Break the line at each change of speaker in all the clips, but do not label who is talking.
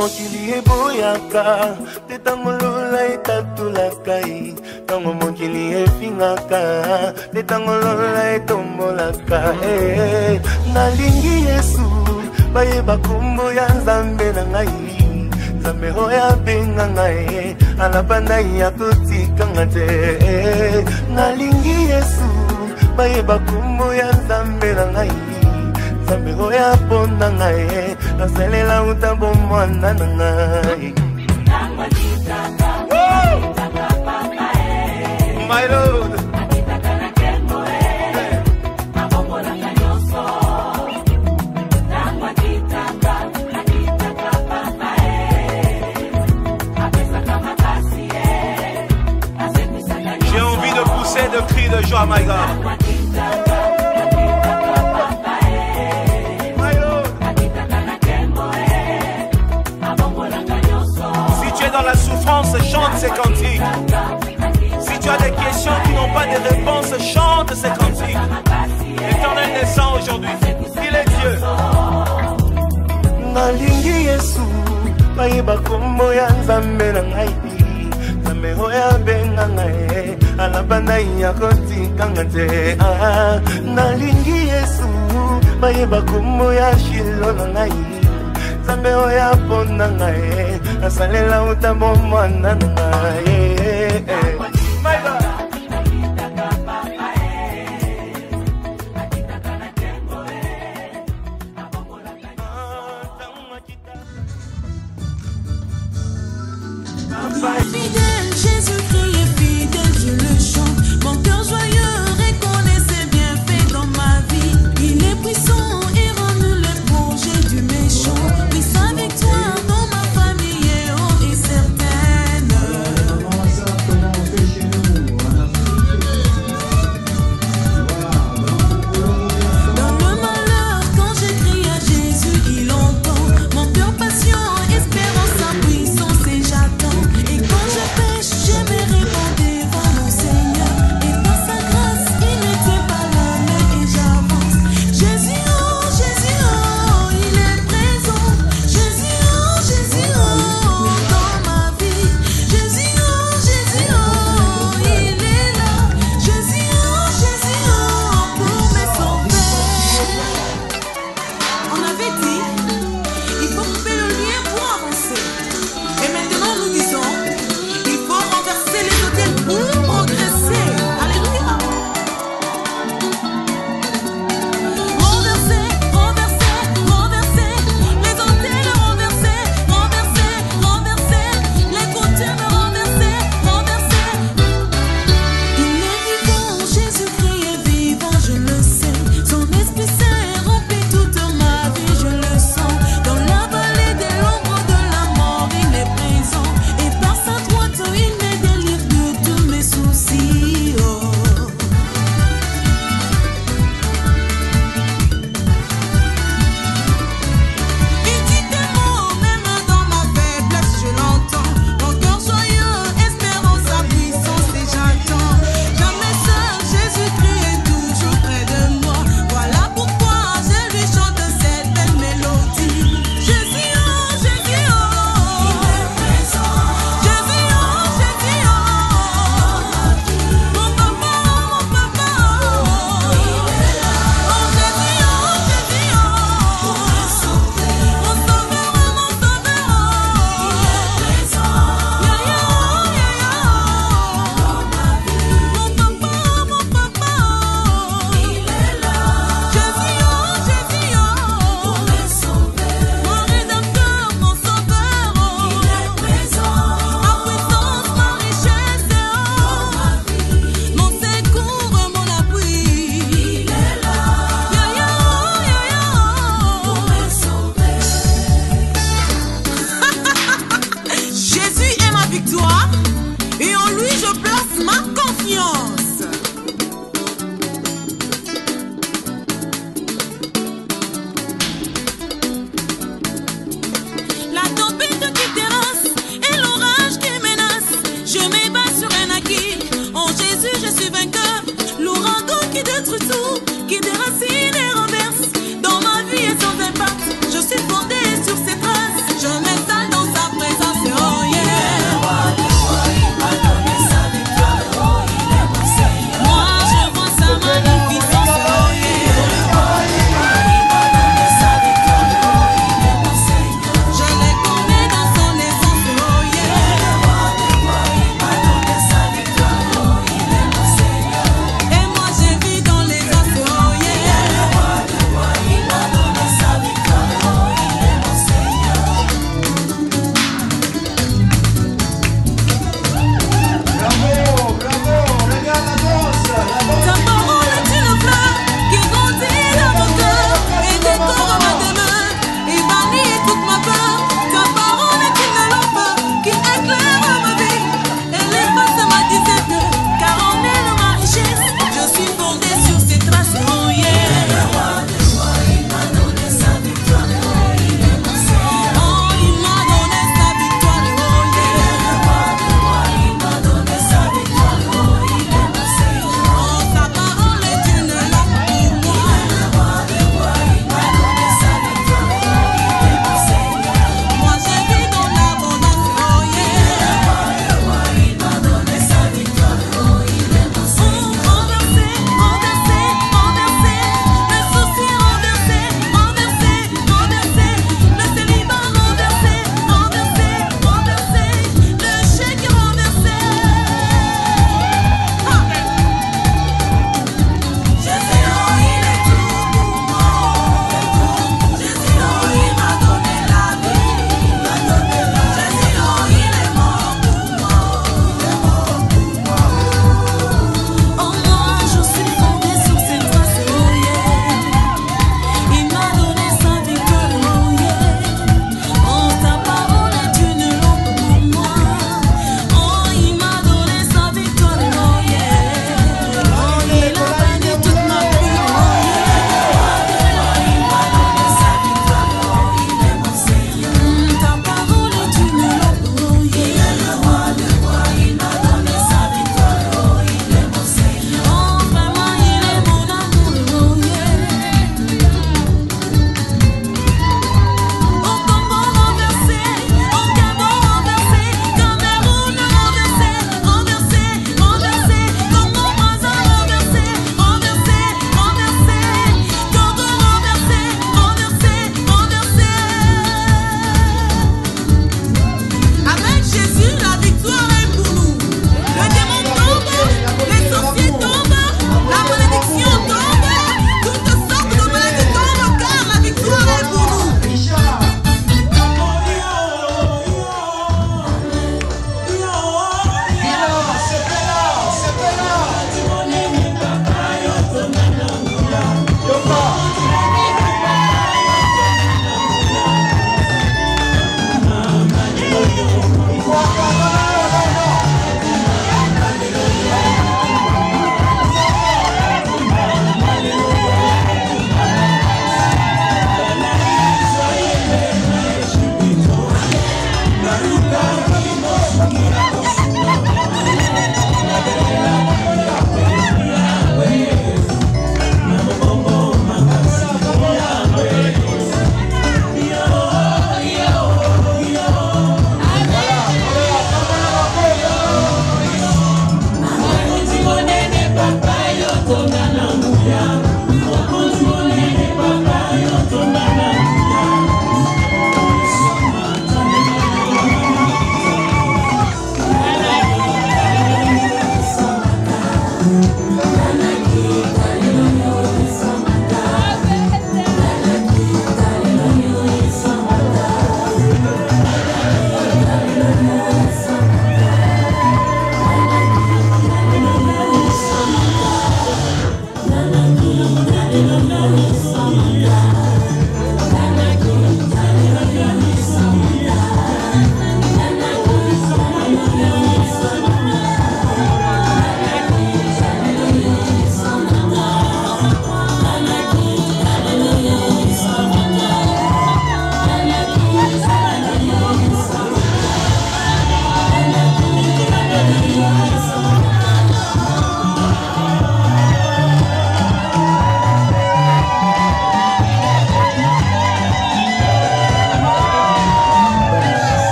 mokili eboyaka te tango lola etatulakai tango mokili efingaka te tango lola etombolaka nalingi Yesu bayeba kombo ya Nzambe na ngai Nzambe oyo abenga ngai alabanda ya kotikanga te nalingi Yesu bayeba kombo ya Nzambe na ngai Nzambe oyo aponda ngai nasalela utambo mwana na ngai My Lord J'ai envie de pousser de cris de joie, my God. Dans la souffrance, chante ces cantiques. Si tu as des questions qui n'ont pas de réponse, chante ces cantiques. L'Éternel descend aujourd'hui. Il est Dieu. Nalingi Yesu, bayeba kombo ya Nzambe na ngai. Nzambe oyo abenga ngai, alabanda ya kotikanga te. Nalingi Yesu, bayeba kombo ya Shilo na ngai. Nzambe oyo aponda ngai nasalela utambo mwana na ngai My God
Fidèle, Jésus-Christ est fidèle, je le chante. Mon cœur joyeux reconnaît ses bienfaits dans ma vie. Il est puissant et rend les projets du méchant. Mais sa victoire dans ma famille est haut et certaine. Dans le malheur, quand j'écris à Jésus, il entend. Mon cœur patient, espérant sa puissance et j'attends. Et quand je pêche,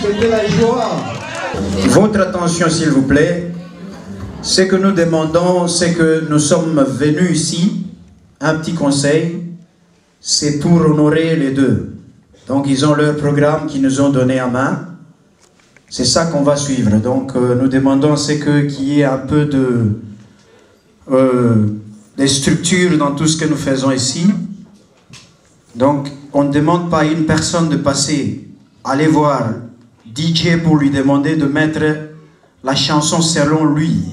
C'était la joie.
Votre attention s'il vous plaît. Ce que nous demandons, c'est que nous sommes venus ici, un petit conseil, c'est pour honorer les deux. Donc ils ont leur programme qu'ils nous ont donné en main. C'est ça qu'on va suivre. Donc nous demandons qu'il y ait un peu de structure dans tout ce que nous faisons ici. Donc on ne demande pas à une personne de passer, aller voir DJ pour lui demander de mettre la chanson selon lui.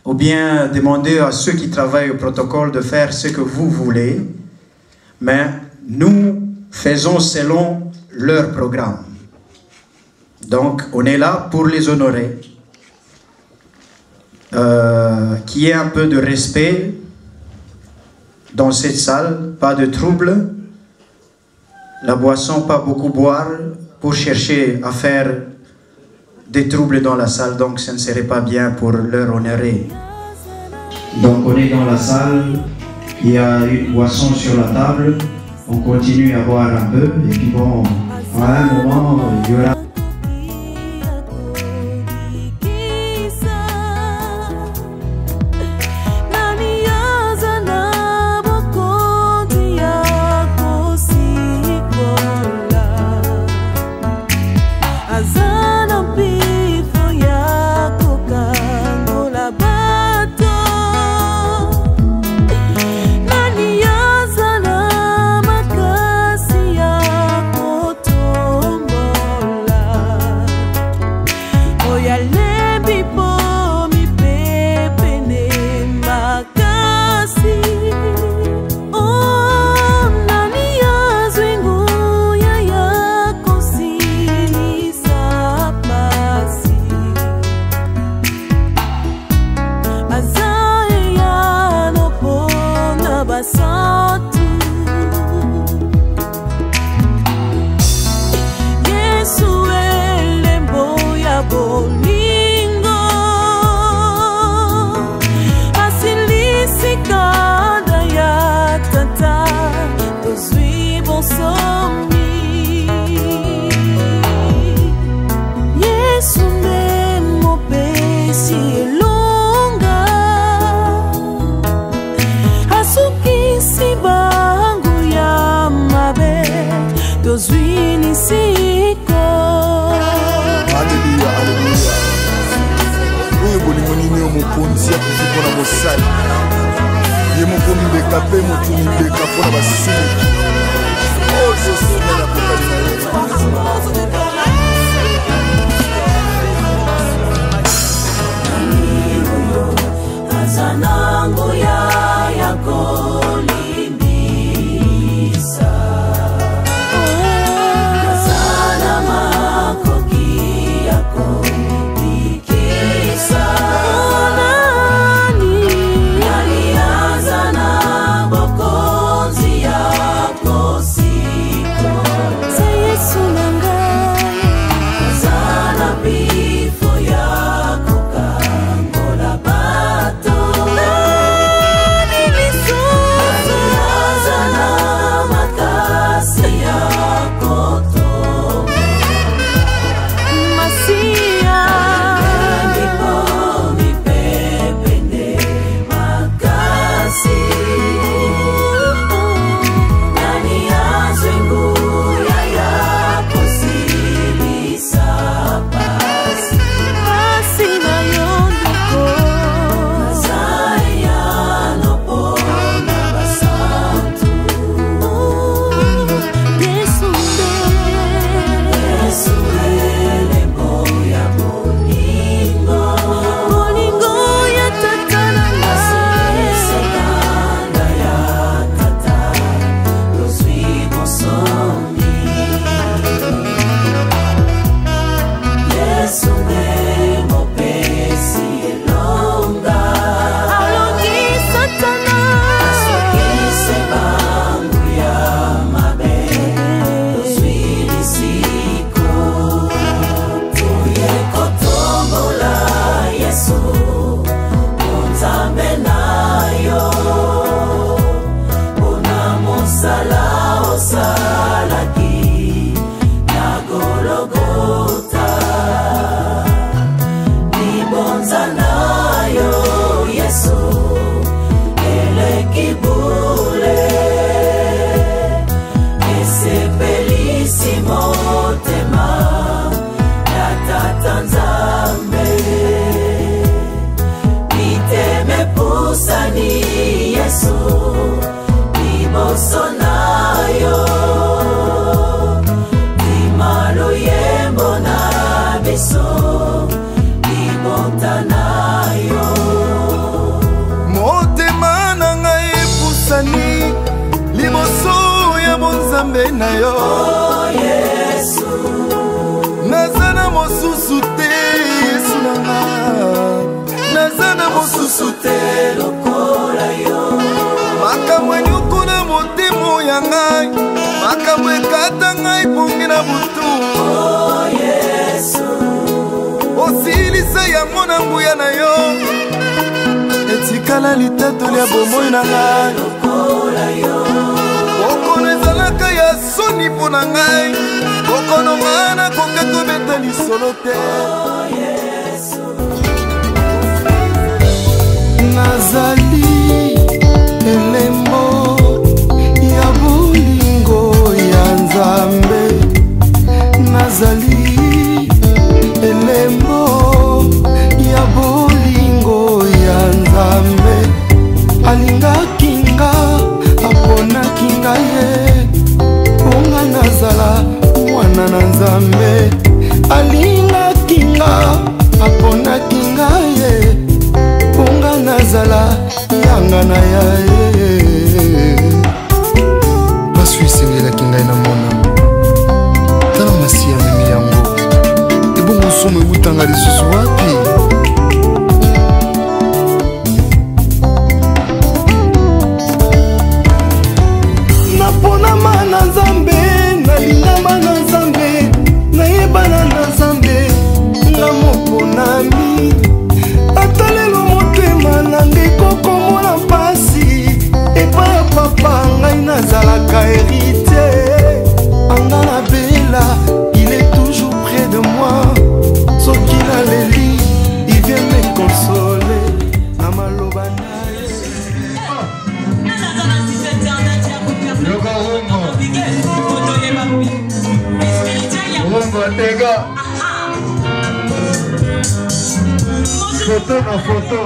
Ou bien demander à ceux qui travaillent au protocole de faire ce que vous voulez. Mais nous faisons selon leur programme. Donc on est là pour les honorer. Qu'il y ait un peu de respect dans cette salle, pas de trouble. La boisson, pas beaucoup boire pour chercher à faire des troubles dans la salle, donc ce ne serait pas bien pour leur honorer. Donc on est dans la salle, il y a une boisson sur la table, on continue à boire un peu, et puis bon, à un moment, il y aura...
Na basantu. Yesu elembo ya bolingo, asilisi kanda ya tata, tozwi bonsomi. Yesu memo pesi elonga, asukisi bangu ya mabe, tozwini siko.
Alléluia, alléluia. Oyo bolingo nini omokonzi ya kuzuko na mosali. Ye mokomi mbeka pe motu mbeka mpona basili. Oh, Jésus, na kokali na ye.
Azanangu ya kolimbisa, azana makoki yako bikisa. Nani azana bokonzi yako siko, se Yesu nangai azana bifo yako kangola bato.
Motema na ngai pusani liboso ya bonzambe na yo.
Oh Yesu,
nazana mosusu te Yesu na ngai, nazana mosusu te
lokola yo.
makambo enyuku na motemo ya ngai, makambo ekata ngai pongi na butu.
Oh Yesu,
osilisa yango na nguya na yo, etikala litatoli ya bomoi na ngai. Okono ezalaka ya soni mpo na ngai, okono ngai nakoka kobeta lisolo te. Nazali elembo ya bolingo ya Nzambe, nazali elembo ya bolingo ya Nzambe. Alingaki nga aponaki nga ye, ponga nazala mwana na Nzambe. Alingaki nga aponaki nga ye, ponga nazala ya Matega. Photo na photo.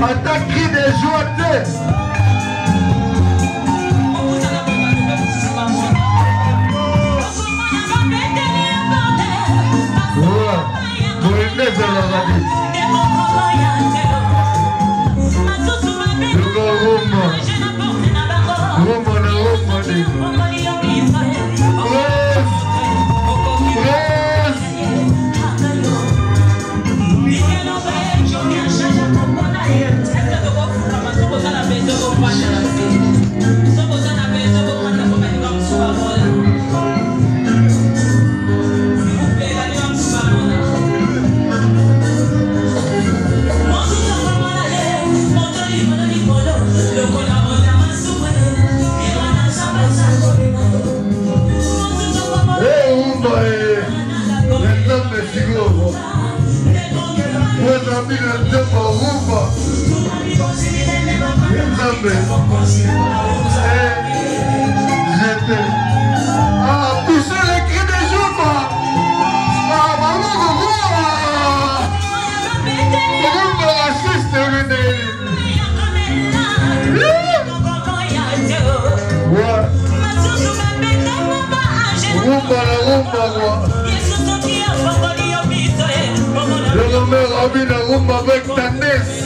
Attaque cri des joies. Avec ta nièce,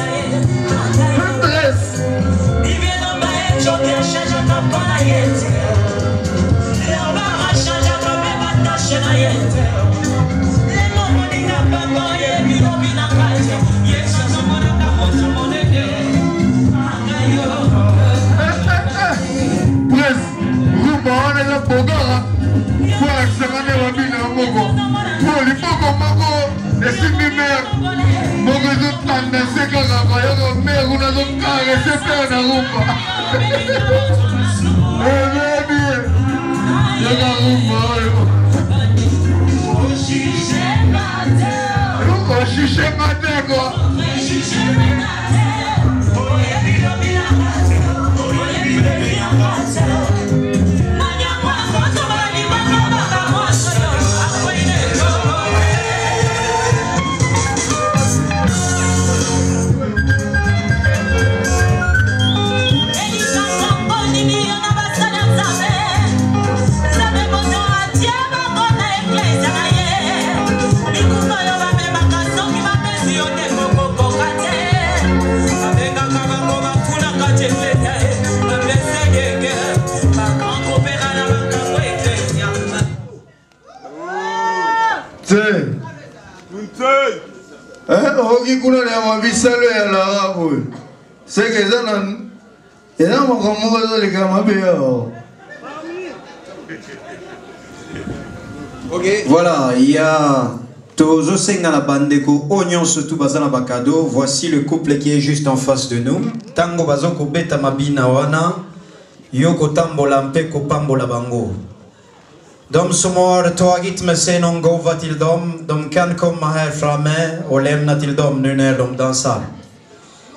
c'est que ça
voilà, il y a Tozo Seng dans la bandeko, Oignon surtout bazana bakado. Voici le couple qui est juste en face de nous. Tango bazoko beta mabina wana, yoko tambola mpe ko pambola bango. De som har tagit med sig någon gåva till dem, de kan komma här framme och lämna till dem nu när de dansar.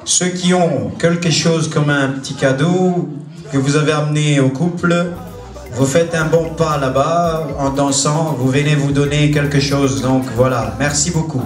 Ceux qui ont quelque chose comme un petit cadeau que vous avez amené au couple, vous faites un bon pas là-bas en dansant, vous venez vous donner quelque chose. Donc voilà, merci beaucoup.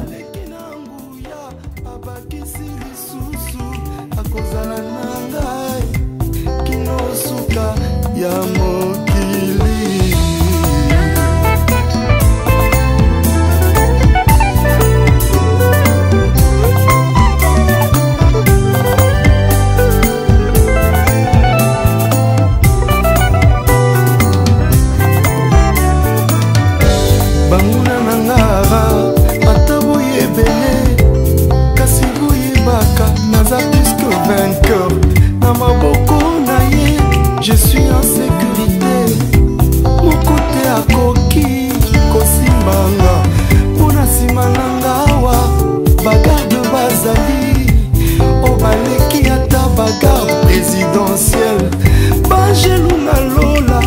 Je suis en sécurité, mon côté à coquille, Kosimbanga, Munasimanga, bagarre de Bazali, Obaleki ata bagarre présidentielle, Bangeluna Lola,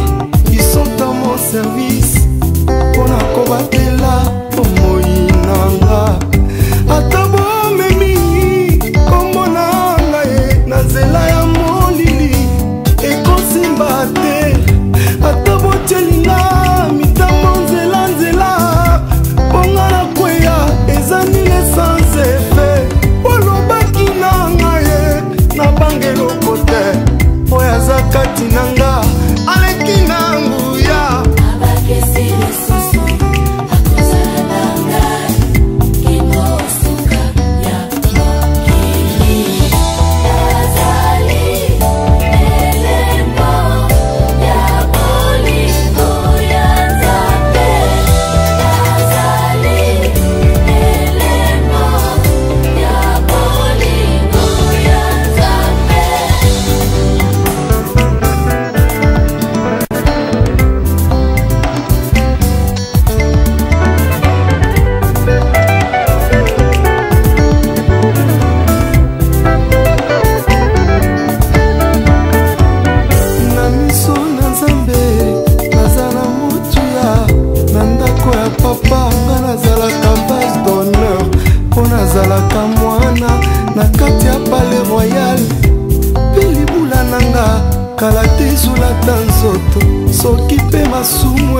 kala te ezolata nzoto soki mpe masumu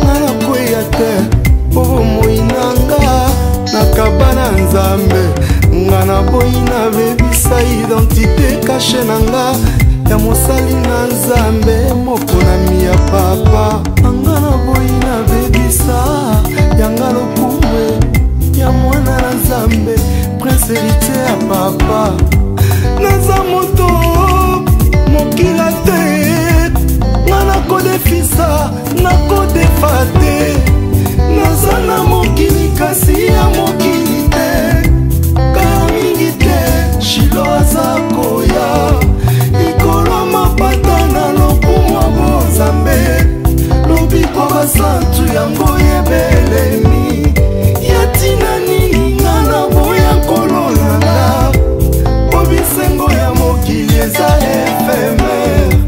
nga nakweya te mpo bomoi nanga nakaba na nzambe nga naboyi nabebisa identité kashe nanga ya mosali na nzambe mokonami ya papa anga naboyi nabebisa yanga lokumwe ya mwana na nzambe prince héritier ya papa naza moto mokila te nga nakodefisa nakodefa te naza na mokili kasi ya mokili te kala mingi te shilo aza koya likolo mapata na lokumwa bozambe lobiko basantu yango yebelemi yatina nini nga na boya kolonanga po bisengo ya mokili eza efemere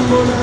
Mama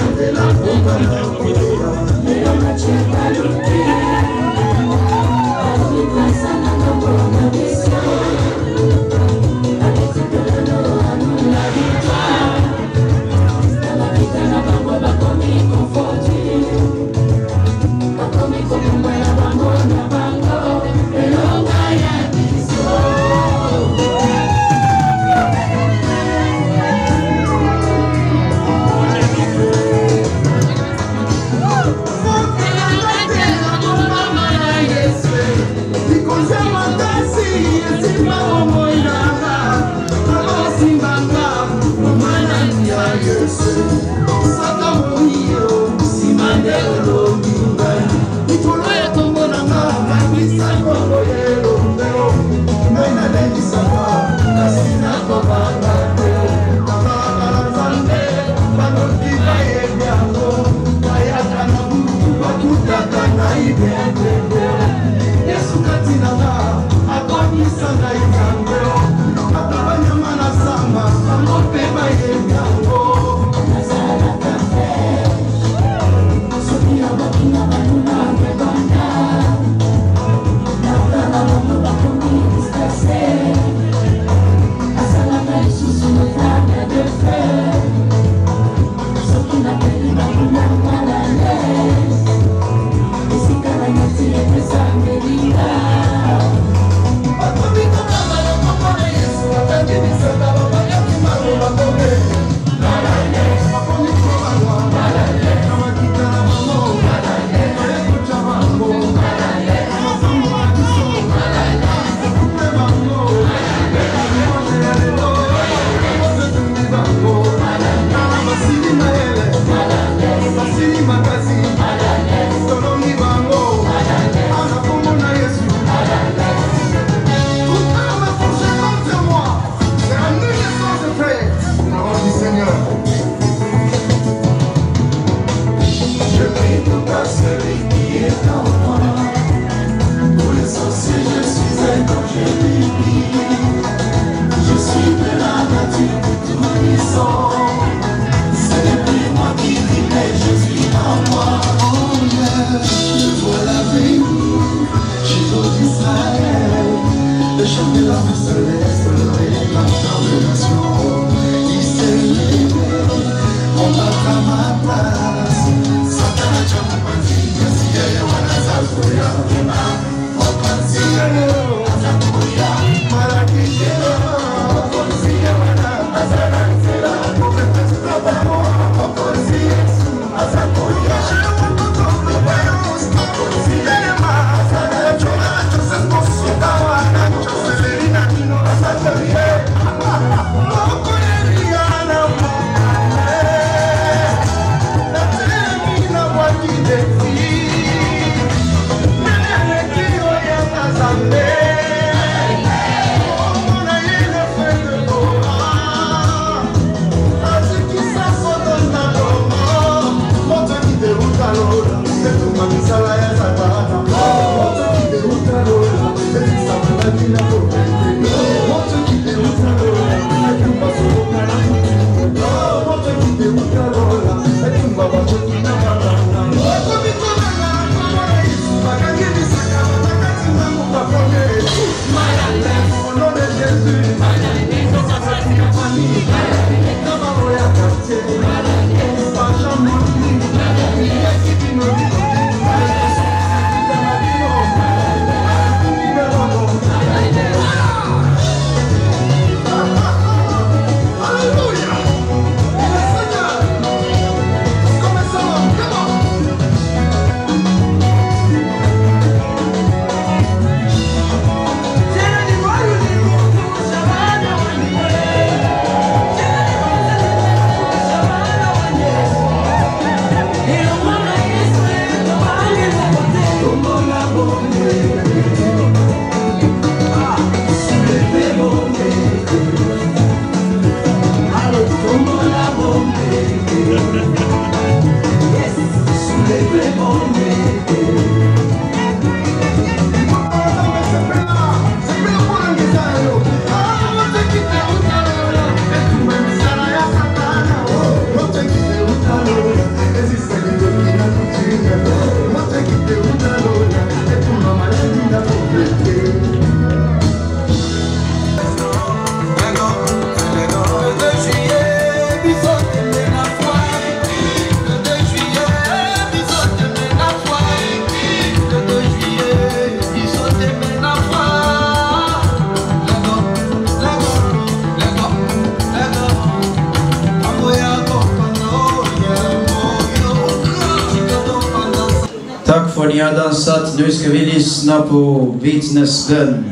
Paniada Sat Nuskavilis Napo Vitnes Gun.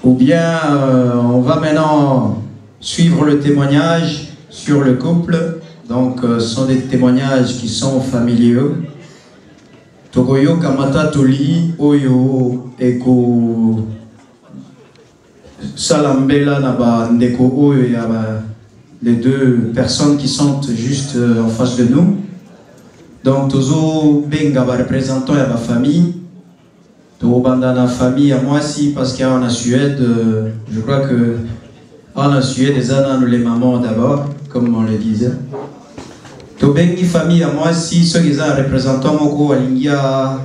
Ou bien on va maintenant suivre le témoignage sur le couple. Donc ce sont des témoignages qui sont familiaux. Togoyo Kamata Toli Oyo Eko Salambela Naba Ndeko Oyo Yaba, les deux personnes qui sont juste en face de nous. Donc Tozo Benga va représentant à ma famille. Tozo Bandana famille à moi aussi parce qu'en la Suède, je crois que en la Suède, les années les mamans d'abord, comme on le disait. To bengi famille à moi si ceux qui sont représentants moko alingia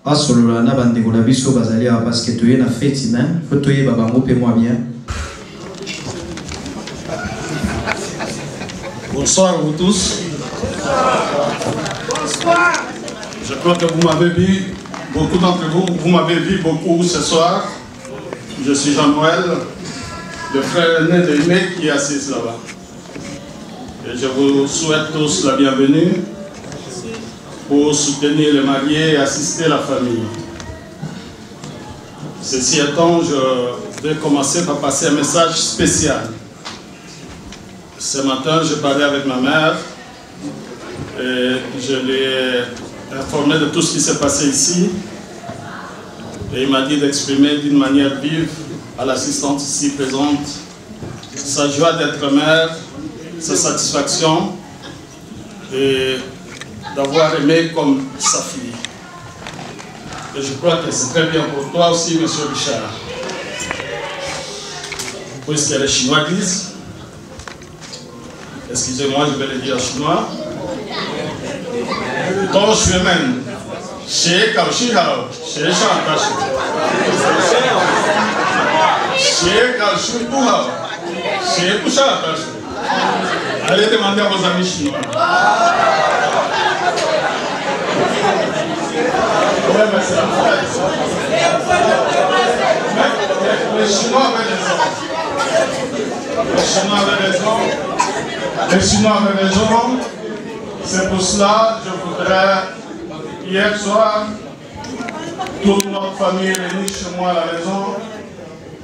asolo na bande ko na biso bazali parce que tu es na fête humaine faut toyer babango pe moi bien.
Bonsoir vous tous. Bonsoir. Je crois que vous m'avez vu, beaucoup d'entre vous m'avez vu beaucoup ce soir. Je suis Jean-Noël, le frère aîné de Aimé qui est assis là-bas. Et je vous souhaite tous la bienvenue pour soutenir les mariés et assister la famille. Ceci étant, je vais commencer par passer un message spécial. Ce matin, je parlais avec ma mère et je l'ai informé de tout ce qui s'est passé ici. Et il m'a dit d'exprimer d'une manière vive à l'assistante ici présente sa joie d'être mère, sa satisfaction et d'avoir aimé comme sa fille. Et je crois que c'est très bien pour toi aussi, monsieur Richard. Puisque les Chinois disent, excusez-moi, je vais le dire en chinois, Ton chemin, chez Kaushihao, chez Shantashi, chez Kaushuhao, chez Kushatashi. Allez demander à vos amis chinois. Ouais, mais c'est la fête. Les Chinois avaient raison. Les Chinois avaient raison. Les Chinois avaient raison. C'est pour cela que je voudrais, hier soir, toute notre famille réunie chez moi à la maison.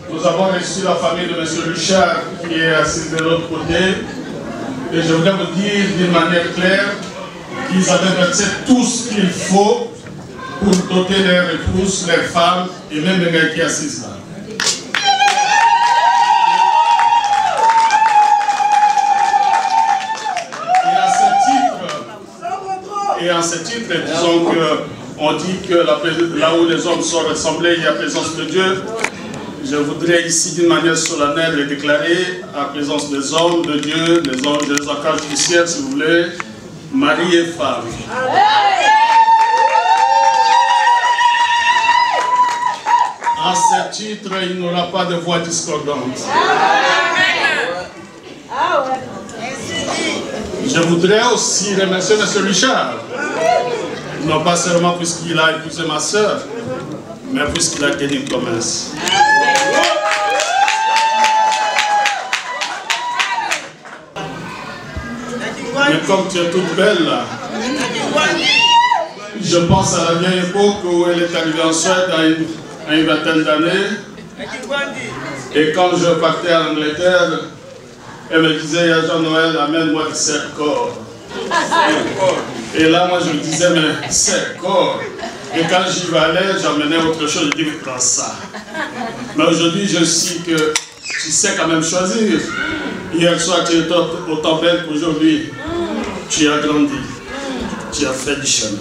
Nous avons reçu la famille de M. Richard qui est assis de l'autre côté. Et je voudrais vous dire d'une manière claire qu'ils avaient versé tout ce qu'il faut pour doter leurs épouses, leurs femmes et même les gars qui assistent là. Et à ce titre, disons qu'on dit que là où les hommes sont rassemblés, il y a présence de Dieu. Je voudrais ici, d'une manière solennelle, le déclarer à présence des hommes de Dieu, des anges, des archanges du ciel, si vous voulez, mari et femme. À ce titre, il n'y aura pas de voix discordantes. Je voudrais aussi remercier M. Richard, non pas seulement puisqu'il a épousé ma soeur, mais puisqu'il a tenu une promesse. Mais comme tu es toute belle là, je pense à la vieille époque où elle est arrivée en Suède à une vingtaine d'années. Et quand je partais en Angleterre, elle me disait à Jean-Noël, amène-moi du cerf-corps. Et là, moi, je me disais, mais cerf-corps. Et quand j'y allais, j'emmenais autre chose, je dis, mais prends ça. Mais aujourd'hui, je sais que tu sais quand même choisir. Hier soir, tu étais autant belle qu'aujourd'hui. Tu as grandi. Tu as fait du chemin.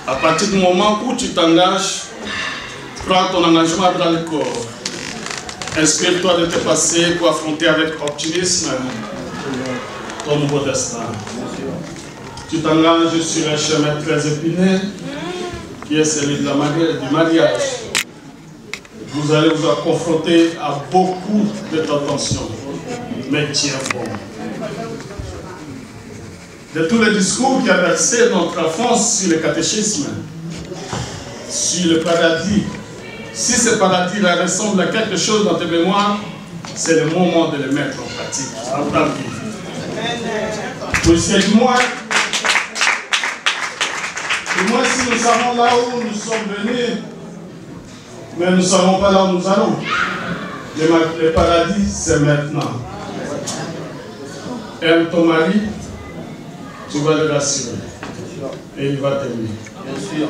À partir du moment où tu t'engages, prends ton engagement dans le corps. Inspire-toi de te passer pour affronter avec optimisme ton nouveau destin. Tu t'engages sur un chemin très épineux qui est celui du mariage. Vous allez vous confronter à beaucoup de tensions, mais tiens bon. De tous les discours qui a versé notre enfance sur le catéchisme, sur le paradis, si ce paradis-là ressemble à quelque chose dans tes mémoires, c'est le moment de le mettre en pratique, en ta vie. Puisque moi, Et moi, si nous savons là où nous sommes venus, mais nous ne savons pas là où nous allons. Le paradis, c'est maintenant. Aime ton mari, tu vas le rassurer. Et il va t'aimer. Bien sûr.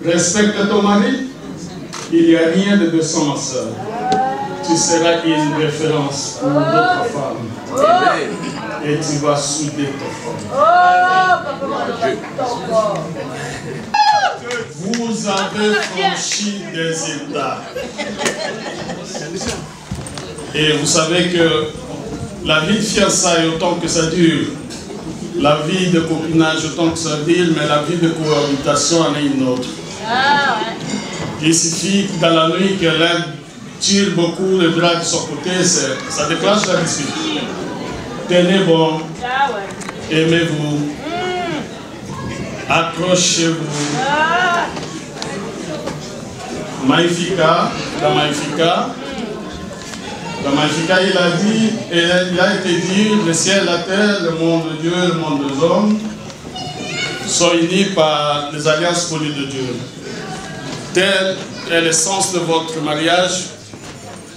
Respecte ton mari, il n'y a rien de décent, ma soeur. Tu seras une référence pour d'autres femmes. Et tu vas souder ton femme. Vous avez franchi des étapes. Et vous savez que la vie de fiançailles, autant que ça dure, la vie de copinage, autant que ça dure, mais la vie de cohabitation en est une autre. Il suffit dans la nuit que l'un tire beaucoup le drap de son côté, ça déclenche la dispute. Tenez bon, aimez-vous, accrochez-vous. Maïfika, dans Maïfika, il a dit, et il a été dit, le ciel, la terre, le monde de Dieu, le monde des hommes sont unis par les alliances polies de Dieu. Tel est le sens de votre mariage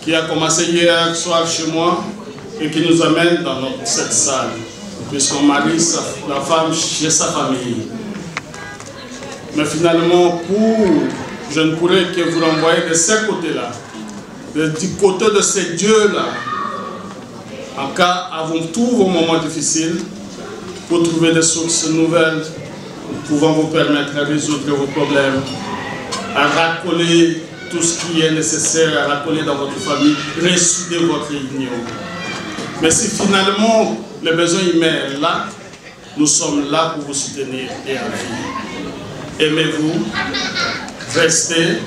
qui a commencé hier soir chez moi et qui nous amène dans cette salle, puisqu'on marie la femme chez sa famille. Mais finalement, je ne pourrais que vous renvoyer de ce côté-là, du côté de ces dieux-là, en cas, avant tous vos moments difficiles, pour trouver des sources nouvelles pouvant vous permettre de résoudre vos problèmes, à racoler tout ce qui est nécessaire, à racoler dans votre famille, ressouder votre union. Mais si finalement le besoin humain est là, nous sommes là pour vous soutenir et à vie. Aimez-vous, restez,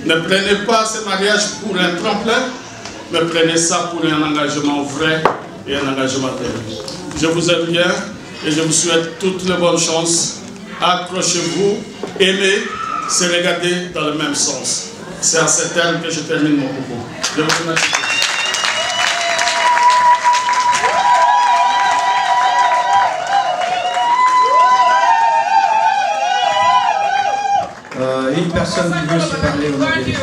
ne prenez pas ce mariage pour un tremplin, mais prenez ça pour un engagement vrai et un engagement terrible. Je vous aime bien et je vous souhaite toutes les bonnes chances. Accrochez-vous, aimez, se regarder dans le même sens. C'est à ce terme que je termine mon propos. Je vous remercie.
Une personne qui veut se parler au nom de l'État.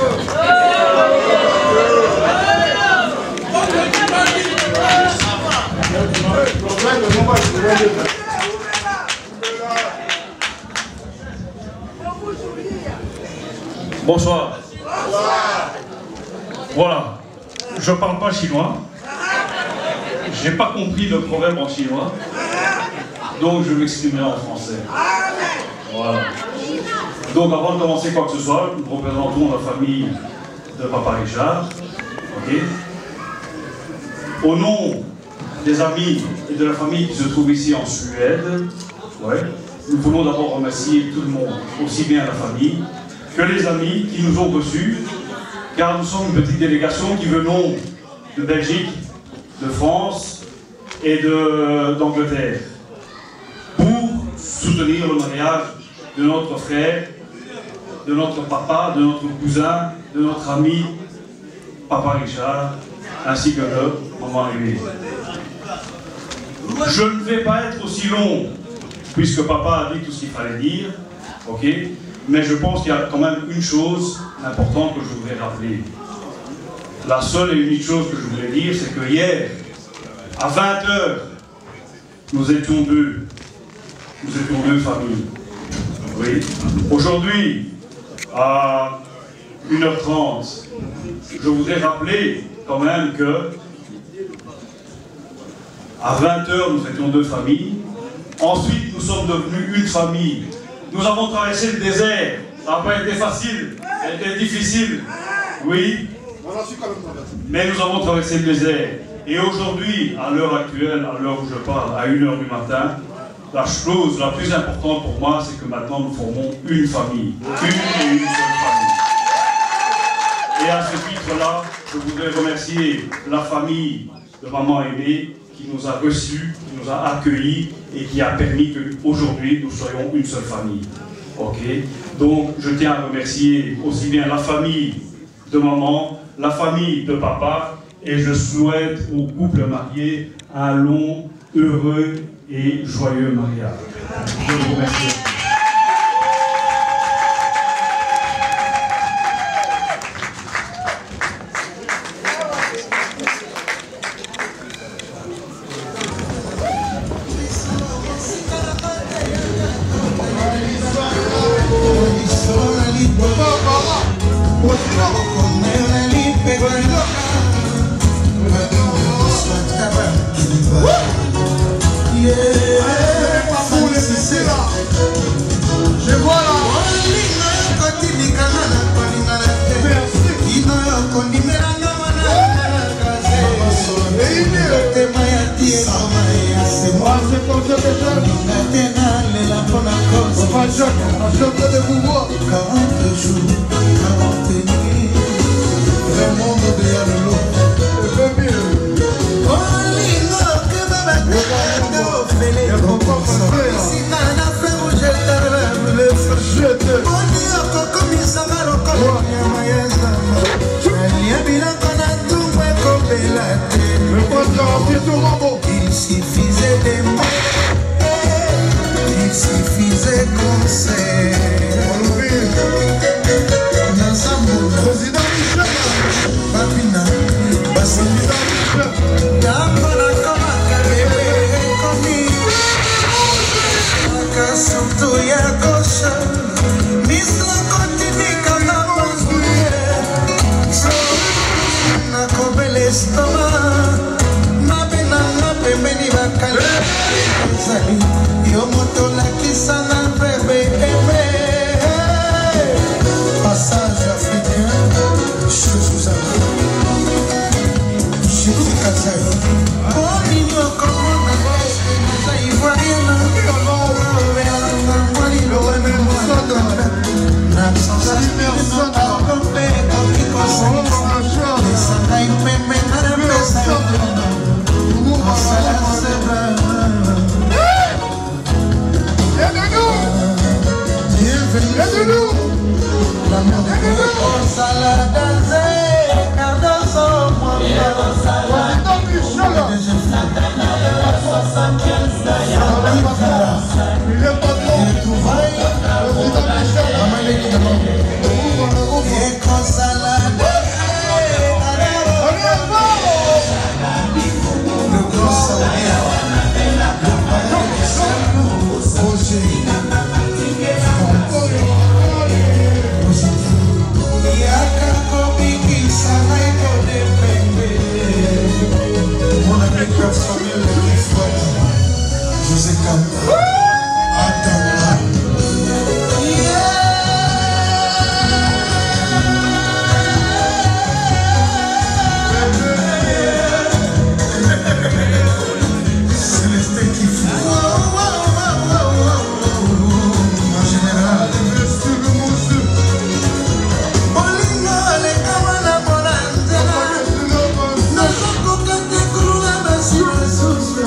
Bonsoir. Voilà, je ne parle pas chinois. J'ai pas compris le proverbe en chinois. Donc je m'exprimerai en français. Voilà. Donc avant de commencer quoi que ce soit, nous représentons la famille de Papa Richard. Okay. Au nom des amis et de la famille qui se trouve ici en Suède, nous voulons d'abord remercier tout le monde, aussi bien la famille que les amis qui nous ont reçus, car nous sommes une petite délégation qui venons de Belgique, de France et d'Angleterre pour soutenir le mariage de notre frère, de notre papa, de notre cousin, de notre ami, Papa Richard, ainsi que de Maman Aimée. Je ne vais pas être aussi long, puisque Papa a dit tout ce qu'il fallait dire, ok? Mais je pense qu'il y a quand même une chose importante que je voudrais rappeler. La seule et unique chose que je voulais dire, c'est que hier, à 20 h, nous étions deux familles. Oui. Aujourd'hui, à 1h30, je voudrais rappeler quand même que à 20 h, nous étions deux familles. Ensuite, nous sommes devenus une famille. Nous avons traversé le désert. Ça n'a pas été facile, ça a été difficile. Oui. Mais nous avons traversé le désert. Et aujourd'hui, à l'heure actuelle, à l'heure où je parle, à 1 h du matin, la chose la plus importante pour moi, c'est que maintenant nous formons une famille. Une et une seule famille. Et à ce titre-là, je voudrais remercier la famille de Maman Aimée qui nous a reçus, qui nous a accueillis et qui a permis qu'aujourd'hui nous soyons une seule famille. Ok. Donc je tiens à remercier aussi bien la famille de maman, la famille de papa, et je souhaite au couple marié un long, heureux et joyeux mariage. Je vous remercie.
de vous voir.
40 jours, 40 nuits, le monde derrière l'autre. Il suffisait des mots, il suffisait qu'on sait. Président Michel, Papina, Bassina, Dambana Kamakare, Komi, Kasutu ya Kosha, Misla Kotini Kanamazouye, Nakobele Stoma, Mabena Mabemeni Bakale, Zali, Yomoto la Kisana Bebe Eme. Passage africain, chez Suzanne, chez Kazaï. Oh, Nino, comment on a fait ivoirien, bienvenue. La mère de José Kamba, Atanga. Célestin qui fout. En général, monsieur le monsieur. Bolingo, les kamana bolantela. Nasoko kate kurula basi basusu.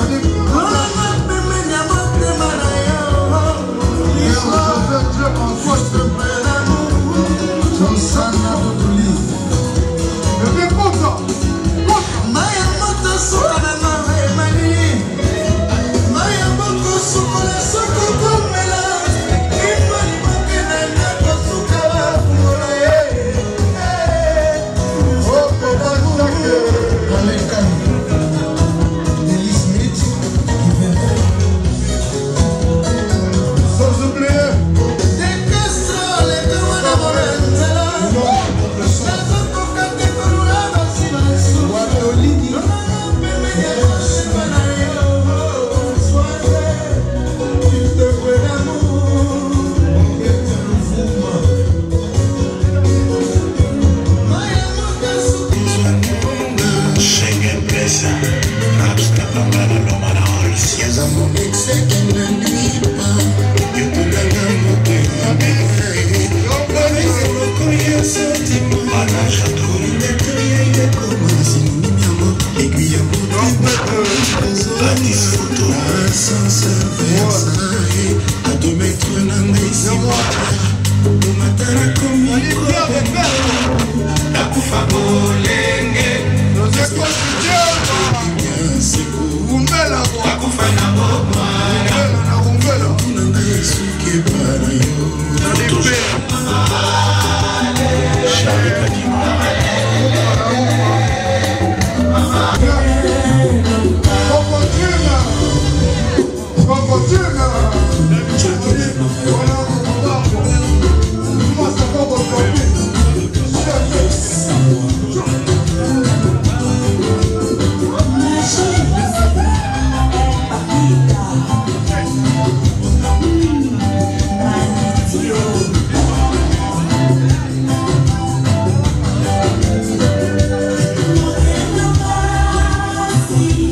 See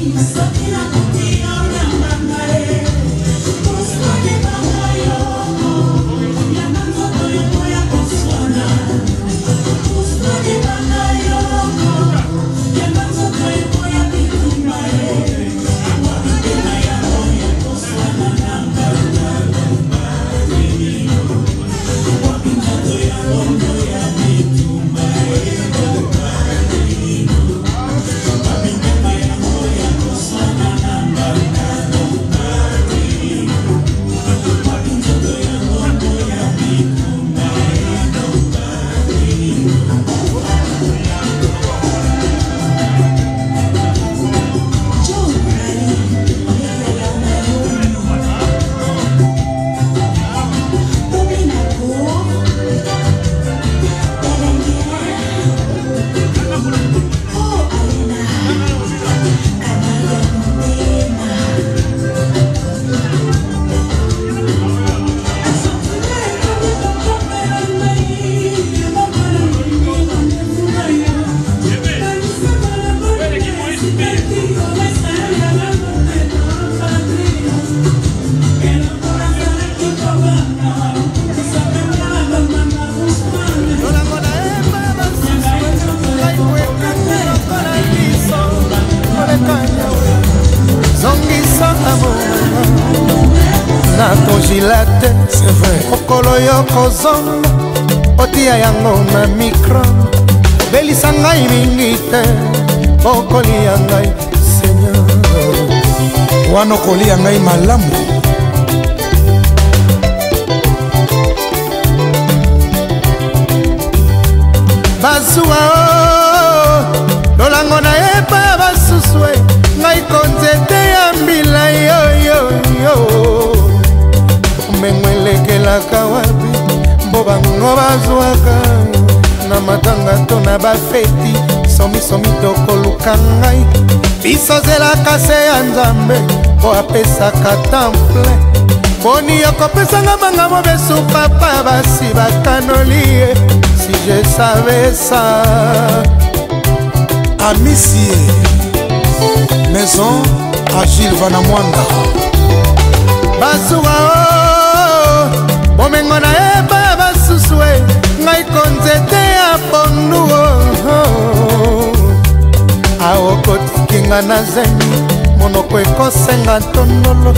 kanya zongisaka mona na tongila te c'est vrai okolo yo kozonga otia yango na micro belisa ngai mingi te okolia ngai seigneur wana okolia ngai malamu basuwa lolango na epa basuswe ngai konzete ya mbila yoyoyo mbengo elekelaka wapi mbo bango bazwaka na matanga to na bafeti somisomi tokoluka ngai biso zelaka se ya nzambe po apesaka temple poni yokopesanga manga mobesu papa basi bakanoli ye si je savais ça Amicie Maison Agile Vanamwanda Basuwa Bomengo na eba basuswe ngai konzete ya pondu aokotikinga na zemi monoko ekosenga tondolo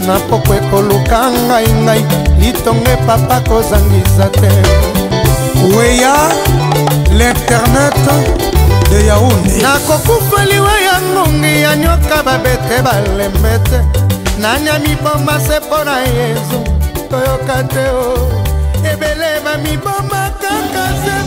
na poko ekoluka ngai litonge papa kozangisa te weya l'internet de Yaoundé nakokufaliwa ya ngongi ya nyoka babete balembete nanyami bomba se pona Yesu toyoka te o ebele bamiboma kaka se